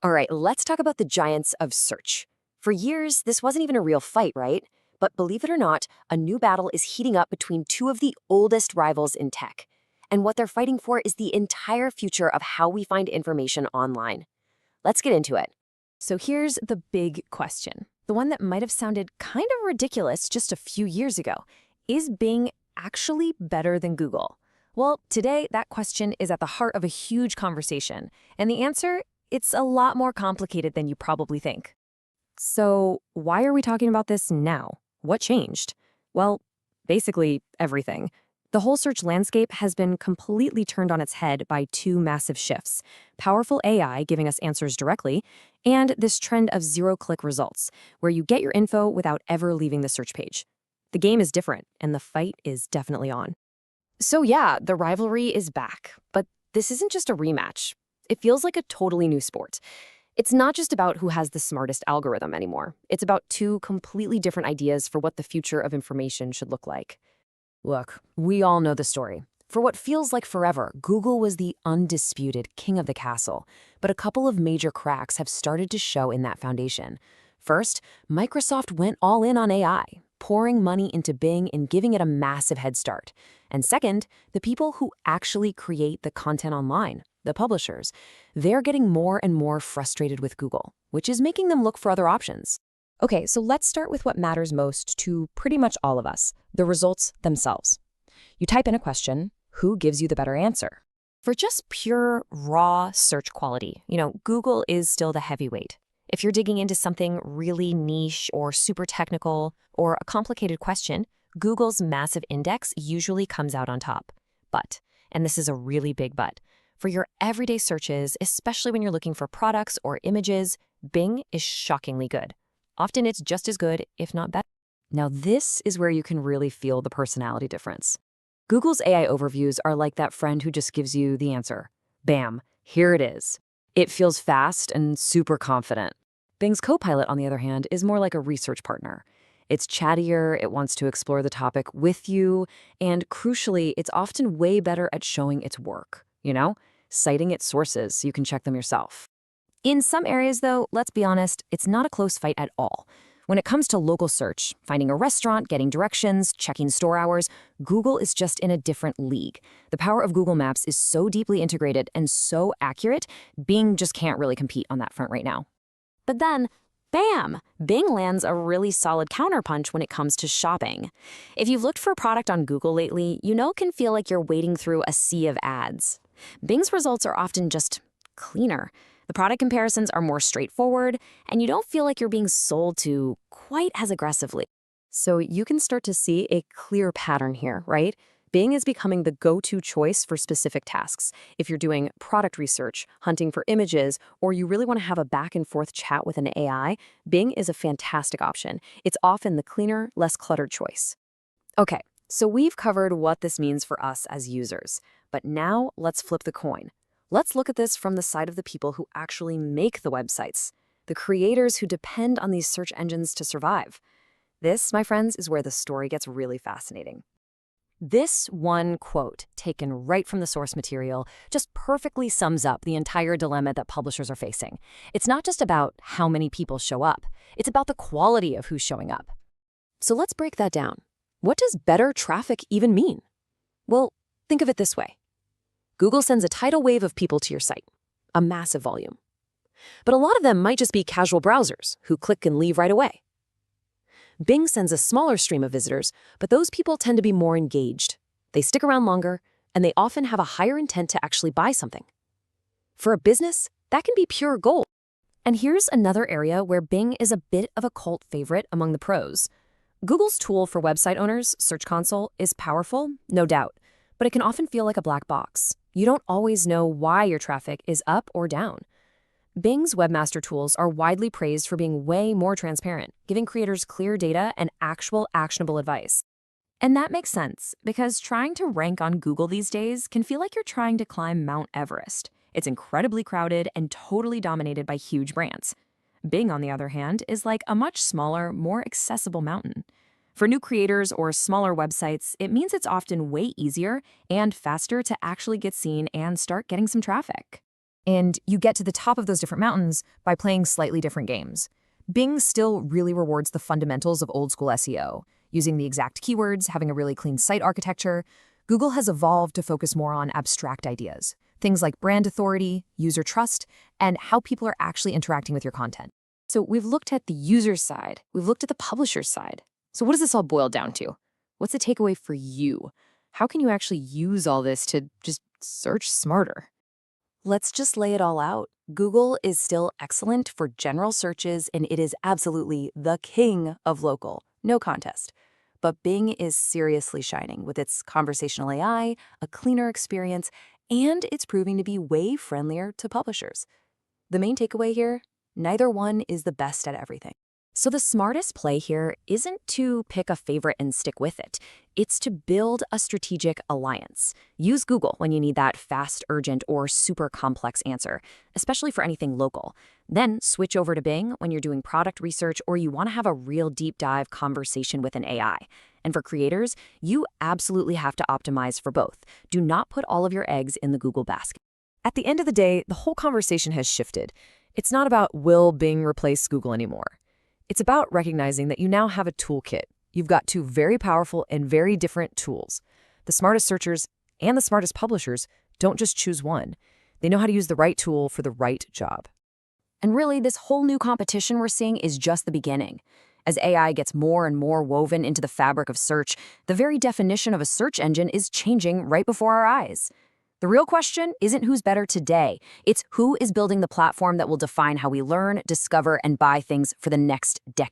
All right, let's talk about the giants of search. For years, this wasn't even a real fight, right? But believe it or not, a new battle is heating up between two of the oldest rivals in tech. And what they're fighting for is the entire future of how we find information online. Let's get into it. So here's the big question, the one that might have sounded kind of ridiculous just a few years ago. Is Bing actually better than Google? Well, today that question is at the heart of a huge conversation. And the answer, it's a lot more complicated than you probably think. So why are we talking about this now? What changed? Well, basically everything. The whole search landscape has been completely turned on its head by two massive shifts: powerful AI giving us answers directly, and this trend of zero-click results, where you get your info without ever leaving the search page. The game is different, and the fight is definitely on. So yeah, the rivalry is back, but this isn't just a rematch. It feels like a totally new sport. It's not just about who has the smartest algorithm anymore. It's about two completely different ideas for what the future of information should look like. Look, we all know the story. For what feels like forever, Google was the undisputed king of the castle, but a couple of major cracks have started to show in that foundation. First, Microsoft went all in on AI, pouring money into Bing and giving it a massive head start. And second, the people who actually create the content online, the publishers, they're getting more and more frustrated with Google, which is making them look for other options. Okay, so let's start with what matters most to pretty much all of us, the results themselves. You type in a question, who gives you the better answer? For just pure, raw search quality, Google is still the heavyweight. If you're digging into something really niche or super technical or a complicated question, Google's massive index usually comes out on top. But, and this is a really big but, for your everyday searches, especially when you're looking for products or images, Bing is shockingly good. Often it's just as good, if not better. Now this is where you can really feel the personality difference. Google's AI overviews are like that friend who just gives you the answer. Bam, here it is. It feels fast and super confident. Bing's Copilot, on the other hand, is more like a research partner. It's chattier, it wants to explore the topic with you, and crucially, it's often way better at showing its work, citing its sources so you can check them yourself. In some areas, though, let's be honest, it's not a close fight at all. When it comes to local search, finding a restaurant, getting directions, checking store hours, Google is just in a different league. The power of Google Maps is so deeply integrated and so accurate, Bing just can't really compete on that front right now. But then, bam! Bing lands a really solid counterpunch when it comes to shopping. If you've looked for a product on Google lately, it can feel like you're wading through a sea of ads. Bing's results are often just cleaner. The product comparisons are more straightforward, and you don't feel like you're being sold to quite as aggressively. So you can start to see a clear pattern here, right? Bing is becoming the go-to choice for specific tasks. If you're doing product research, hunting for images, or you really want to have a back-and-forth chat with an AI, Bing is a fantastic option. It's often the cleaner, less cluttered choice. Okay, so we've covered what this means for us as users. But now let's flip the coin. Let's look at this from the side of the people who actually make the websites, the creators who depend on these search engines to survive. This, my friends, is where the story gets really fascinating. This one quote, taken right from the source material, just perfectly sums up the entire dilemma that publishers are facing. It's not just about how many people show up, it's about the quality of who's showing up. So let's break that down. What does better traffic even mean? Well, think of it this way. Google sends a tidal wave of people to your site, a massive volume. But a lot of them might just be casual browsers who click and leave right away. Bing sends a smaller stream of visitors, but those people tend to be more engaged. They stick around longer, and they often have a higher intent to actually buy something. For a business, that can be pure gold. And here's another area where Bing is a bit of a cult favorite among the pros. Google's tool for website owners, Search Console, is powerful, no doubt, but it can often feel like a black box. You don't always know why your traffic is up or down. Bing's webmaster tools are widely praised for being way more transparent, giving creators clear data and actual actionable advice. And that makes sense, because trying to rank on Google these days can feel like you're trying to climb Mount Everest. It's incredibly crowded and totally dominated by huge brands. Bing, on the other hand, is like a much smaller, more accessible mountain. For new creators or smaller websites, it means it's often way easier and faster to actually get seen and start getting some traffic. And you get to the top of those different mountains by playing slightly different games. Bing still really rewards the fundamentals of old-school SEO, using the exact keywords, having a really clean site architecture. Google has evolved to focus more on abstract ideas, things like brand authority, user trust, and how people are actually interacting with your content. So we've looked at the user side, we've looked at the publisher side. So what does this all boil down to? What's the takeaway for you? How can you actually use all this to just search smarter? Let's just lay it all out. Google is still excellent for general searches, and it is absolutely the king of local, no contest. But Bing is seriously shining with its conversational AI, a cleaner experience, and it's proving to be way friendlier to publishers. The main takeaway here, neither one is the best at everything. So the smartest play here isn't to pick a favorite and stick with it. It's to build a strategic alliance. Use Google when you need that fast, urgent, or super complex answer, especially for anything local. Then switch over to Bing when you're doing product research or you want to have a real deep dive conversation with an AI. And for creators, you absolutely have to optimize for both. Do not put all of your eggs in the Google basket. At the end of the day, the whole conversation has shifted. It's not about will Bing replace Google anymore. It's about recognizing that you now have a toolkit. You've got two very powerful and very different tools. The smartest searchers and the smartest publishers don't just choose one. They know how to use the right tool for the right job. And really, this whole new competition we're seeing is just the beginning. As AI gets more and more woven into the fabric of search, the very definition of a search engine is changing right before our eyes. The real question isn't who's better today. It's who is building the platform that will define how we learn, discover, and buy things for the next decade.